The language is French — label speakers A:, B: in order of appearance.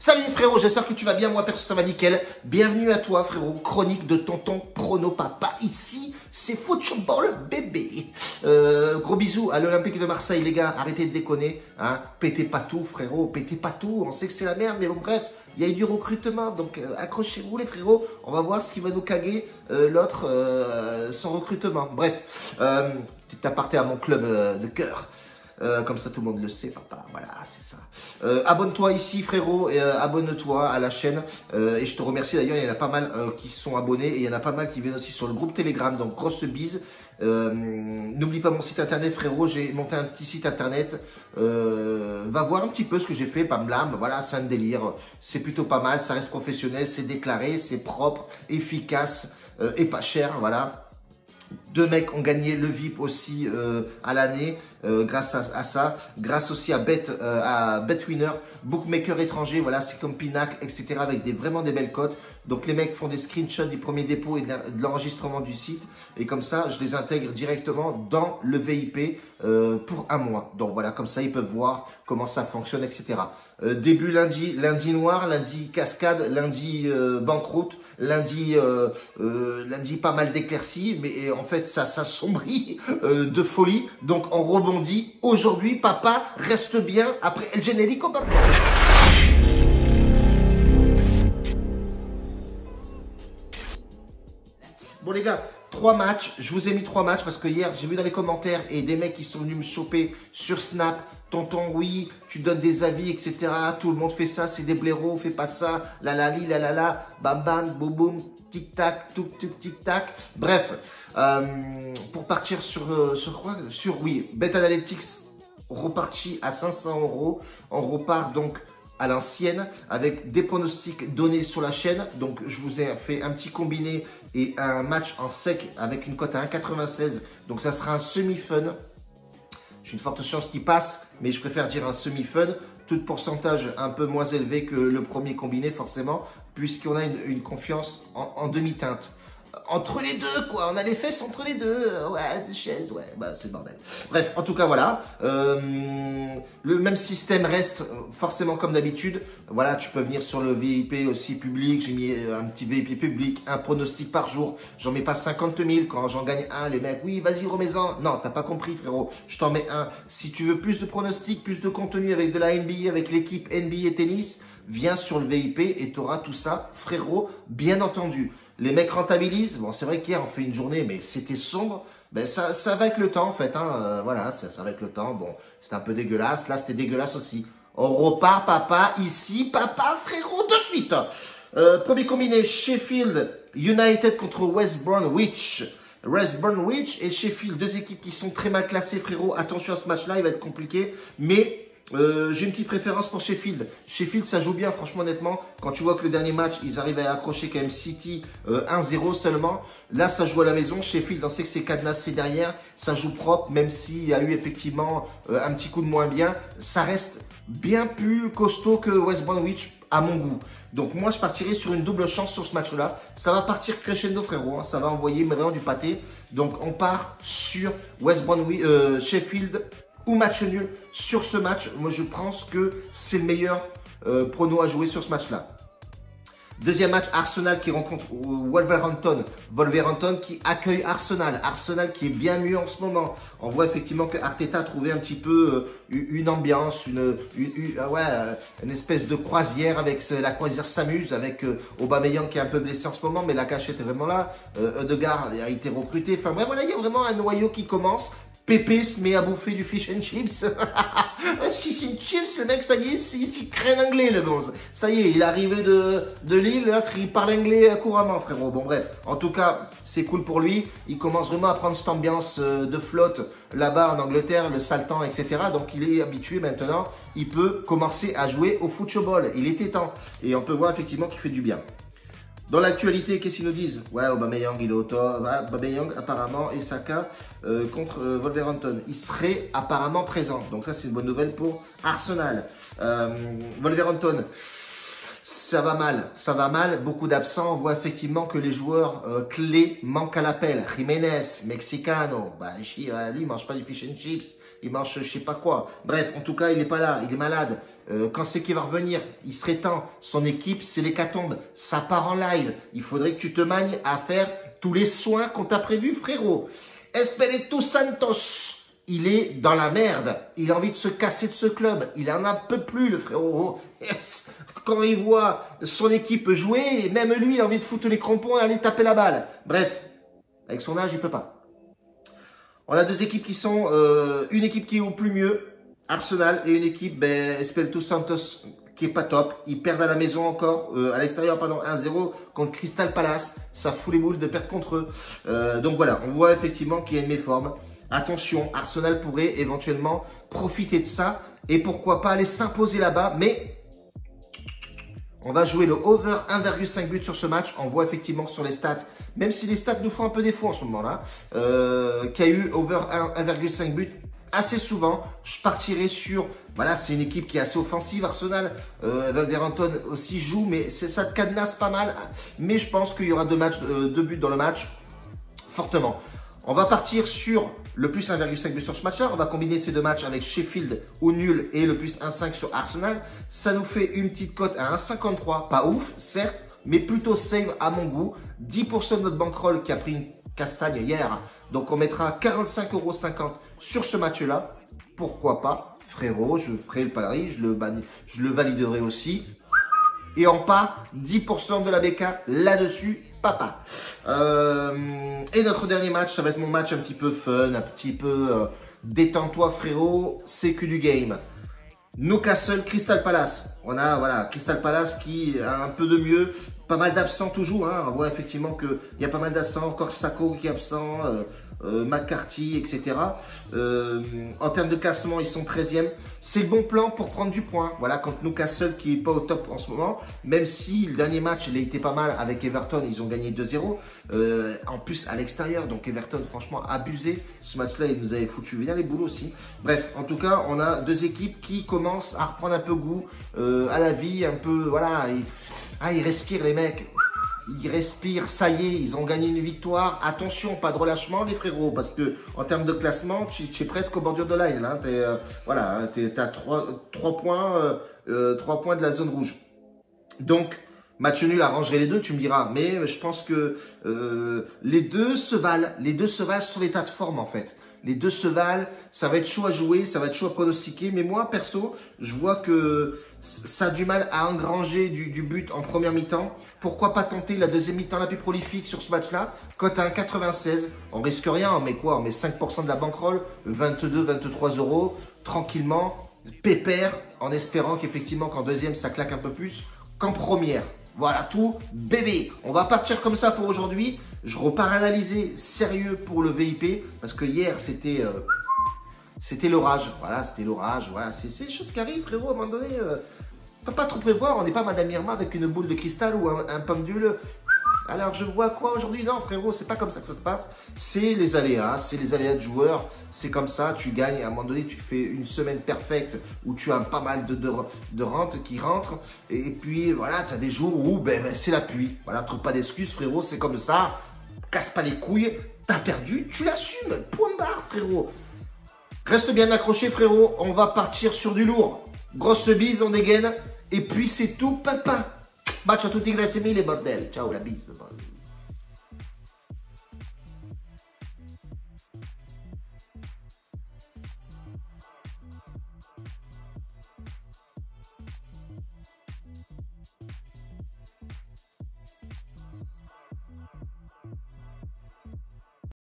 A: Salut frérot, j'espère que tu vas bien, moi perso ça va nickel. Bienvenue à toi frérot, chronique de tonton Prono Papa. Ici, c'est football bébé. Gros bisous à l'Olympique de Marseille les gars, arrêtez de déconner. Hein. Pétez pas tout frérot, pétez pas tout. On sait que c'est la merde, mais bon bref, il y a eu du recrutement. Donc accrochez-vous les frérots, on va voir ce qui va nous caguer l'autre sans recrutement. Bref, petit aparté à mon club de cœur. Comme ça tout le monde le sait papa, voilà c'est ça. Abonne-toi ici frérot, et abonne-toi à la chaîne et je te remercie d'ailleurs, il y en a pas mal qui sont abonnés et il y en a pas mal qui viennent aussi sur le groupe Telegram, donc grosse bise. N'oublie pas mon site internet frérot, j'ai monté un petit site internet, va voir un petit peu ce que j'ai fait, bam blam, voilà c'est un délire, c'est plutôt pas mal, ça reste professionnel, c'est déclaré, c'est propre, efficace et pas cher, voilà. 2 mecs ont gagné le VIP aussi à l'année grâce à ça, grâce aussi à BetWinner, bookmaker étranger, voilà c'est comme Pinacle, etc. avec vraiment des belles cotes. Donc les mecs font des screenshots du premier dépôt et de l'enregistrement du site et comme ça je les intègre directement dans le VIP pour un mois. Donc voilà, comme ça ils peuvent voir comment ça fonctionne, etc. Début lundi, lundi noir, lundi cascade, lundi banqueroute, lundi pas mal d'éclaircies, mais en fait ça s'assombrit de folie. Donc on rebondit. Aujourd'hui, papa reste bien après El Generico. Bon les gars, 3 matchs, je vous ai mis 3 matchs parce que hier j'ai vu dans les commentaires et des mecs qui sont venus me choper sur Snap. Tonton, oui, tu donnes des avis, etc. Tout le monde fait ça, c'est des blaireaux, fais pas ça, la la li, la la la, bam bam, boum boum, tic tac, tuk tuk tic tac. Bref, pour partir sur quoi? Oui, Bet Analytics reparti à 500 €. On repart donc à l'ancienne avec des pronostics donnés sur la chaîne. Donc je vous ai fait un petit combiné et un match en sec avec une cote à 1,96. Donc ça sera un semi-fun. J'ai une forte chance qu'il passe, mais je préfère dire un semi-fun. Tout pourcentage un peu moins élevé que le premier combiné forcément, puisqu'on a une confiance en demi-teinte. Entre les deux, quoi. On a les fesses entre les deux. Ouais, deux chaises, ouais. Bah, c'est le bordel. Bref, en tout cas, voilà. Le même système reste forcément comme d'habitude. Voilà, tu peux venir sur le VIP aussi public. J'ai mis un petit VIP public, un pronostic par jour. J'en mets pas 50 000. Quand j'en gagne un, les mecs, oui, vas-y, remets-en. Non, t'as pas compris, frérot. Je t'en mets un. Si tu veux plus de pronostics, plus de contenu avec de la NBA, avec l'équipe NBA et tennis, viens sur le VIP et tu auras tout ça, frérot, bien entendu. Les mecs rentabilisent. Bon, c'est vrai qu'hier, on fait une journée, mais c'était sombre. Ben, ça va avec le temps, en fait. Hein. Voilà, ça va avec le temps. Bon, c'était un peu dégueulasse. Là, c'était dégueulasse aussi. On repart, papa. Ici, papa, frérot, de suite. Premier combiné, Sheffield United contre West Bromwich. West Bromwich et Sheffield, 2 équipes qui sont très mal classées, frérot. Attention à ce match-là, il va être compliqué. Mais j'ai une petite préférence pour Sheffield. Sheffield, ça joue bien, franchement, honnêtement. Quand tu vois que le dernier match, ils arrivent à accrocher quand même City 1-0 seulement. Là, ça joue à la maison. Sheffield, on sait que c'est cadenassé derrière. Ça joue propre, même s'il y a eu effectivement un petit coup de moins bien. Ça reste bien plus costaud que West Bromwich, à mon goût. Donc moi, je partirai sur une double chance sur ce match-là. Ça va partir crescendo, frérot. Hein. Ça va envoyer vraiment du pâté. Donc, on part sur West Bromwich, Sheffield ou match nul sur ce match. Moi, je pense que c'est le meilleur prono à jouer sur ce match-là. Deuxième match, Arsenal qui rencontre Wolverhampton. Wolverhampton qui accueille Arsenal. Arsenal qui est bien mieux en ce moment. On voit effectivement que Arteta a trouvé un petit peu une ambiance, une espèce de croisière avec la croisière s'amuse avec Aubameyang qui est un peu blessé en ce moment, mais la cachette est vraiment là. Odegaard a été recruté. Enfin bref, voilà, il y a vraiment un noyau qui commence. Pépé se met à bouffer du fish and chips. Fish and chips, le mec, ça y est, il crée l'anglais, le gonze. Ça y est, il est arrivé de Lille, l'autre, il parle anglais couramment, frérot. Bon, bref, en tout cas, c'est cool pour lui. Il commence vraiment à prendre cette ambiance de flotte là-bas en Angleterre, le sale temps, etc. Donc, il est habitué maintenant. Il peut commencer à jouer au football. Il était temps. Et on peut voir effectivement qu'il fait du bien. Dans l'actualité, qu'est-ce qu'ils nous disent? Ouais, Aubameyang, il est au top. Aubameyang, apparemment, et Saka contre Wolverhampton. Il serait apparemment présent. Donc ça, c'est une bonne nouvelle pour Arsenal. Wolverhampton, ça va mal. Ça va mal. Beaucoup d'absents. On voit effectivement que les joueurs clés manquent à l'appel. Jiménez, Mexicano. Bah, lui, il mange pas du fish and chips. Il mange je sais pas quoi. Bref, en tout cas, il n'est pas là. Il est malade. quand c'est qu'il va revenir, il serait temps. Son équipe, c'est l'hécatombe. Ça part en live. Il faudrait que tu te manies à faire tous les soins qu'on t'a prévus, frérot. Espiritu Santos, il est dans la merde. Il a envie de se casser de ce club. Il en a peu plus, le frérot. Quand il voit son équipe jouer, même lui, il a envie de foutre les crampons et aller taper la balle. Bref, avec son âge, il peut pas. On a deux équipes qui sont... une équipe qui est au plus mieux, Arsenal, et une équipe, Espiritu Santos, qui est pas top. Ils perdent à la maison encore, à l'extérieur, pardon, 1-0 contre Crystal Palace. Ça fout les boules de perdre contre eux. Donc voilà, on voit effectivement qu'il y a une méforme. Attention, Arsenal pourrait éventuellement profiter de ça et pourquoi pas aller s'imposer là-bas. Mais on va jouer le over 1,5 but sur ce match. On voit effectivement sur les stats, même si les stats nous font un peu défaut en ce moment-là, qu'il y a eu over 1,5 but assez souvent. Je partirai sur... Voilà, c'est une équipe qui est assez offensive, Arsenal. Wolverhampton aussi joue, mais ça te cadenasse pas mal. Mais je pense qu'il y aura deux buts dans le match, fortement. On va partir sur le plus 1,5 but sur ce match-là. On va combiner ces deux matchs avec Sheffield au nul et le plus 1,5 sur Arsenal. Ça nous fait une petite cote à 1,53. Pas ouf, certes, mais plutôt safe à mon goût. 10% de notre bankroll qui a pris une castagne hier. Donc on mettra 45,50 € sur ce match-là. Pourquoi pas, frérot, je ferai le pari, je le validerai aussi. Et on part 10% de la BK là-dessus, papa. Et notre dernier match, ça va être mon match un petit peu fun, un petit peu détends-toi frérot, c'est que du game. Newcastle, Crystal Palace. On a voilà Crystal Palace qui a un peu de mieux, pas mal d'absents toujours. Hein. On voit effectivement qu'il y a pas mal d'absents, encore Sako qui est absent, McCarthy, etc. En termes de classement, ils sont 13e. C'est le bon plan pour prendre du point. Voilà, contre Newcastle qui n'est pas au top en ce moment, même si le dernier match, il a été pas mal avec Everton, ils ont gagné 2-0. En plus, à l'extérieur, donc Everton, franchement, abusé. Ce match-là, il nous avait foutu bien les boulots aussi. Bref, en tout cas, on a deux équipes qui commencent à reprendre un peu goût à la vie, un peu, voilà. Ils respirent, les mecs. Ils respirent, ça y est, ils ont gagné une victoire. Attention, pas de relâchement les frérots, parce que en termes de classement, tu es presque au bordure de line. Hein, voilà, tu as 3 points, 3 points de la zone rouge. Donc, match nul arrangerait les deux, tu me diras. Mais je pense que les deux se valent. Les deux se valent sur l'état de forme en fait. Les deux se valent, ça va être chaud à jouer, ça va être chaud à pronostiquer. Mais moi, perso, je vois que ça a du mal à engranger du but en première mi-temps. Pourquoi pas tenter la deuxième mi-temps la plus prolifique sur ce match-là? Cote à 1,96. On risque rien, on met quoi? On met 5% de la bankroll, 23 €, tranquillement, pépère, en espérant qu'effectivement qu'en deuxième, ça claque un peu plus qu'en première. Voilà tout, bébé. On va partir comme ça pour aujourd'hui. Je repars analyser sérieux pour le VIP, parce que hier, c'était l'orage. Voilà, c'était l'orage. Voilà, c'est des choses qui arrivent, frérot, à un moment donné. On peut pas trop prévoir. On n'est pas Madame Irma avec une boule de cristal ou un pendule. Alors, je vois quoi aujourd'hui? Non, frérot, c'est pas comme ça que ça se passe. C'est les aléas de joueurs. C'est comme ça, tu gagnes. À un moment donné, tu fais une semaine parfaite où tu as pas mal de rentes qui rentrent. Et puis, voilà, tu as des jours où c'est la pluie. Voilà, trouve pas d'excuses, frérot, c'est comme ça. Casse pas les couilles. T'as perdu, tu l'assumes. Point barre, frérot. Reste bien accroché, frérot. On va partir sur du lourd. Grosse bise, on dégaine. Et puis, c'est tout, papa. Bacio a tutti, grazie mille, bordel. Ciao, la bise.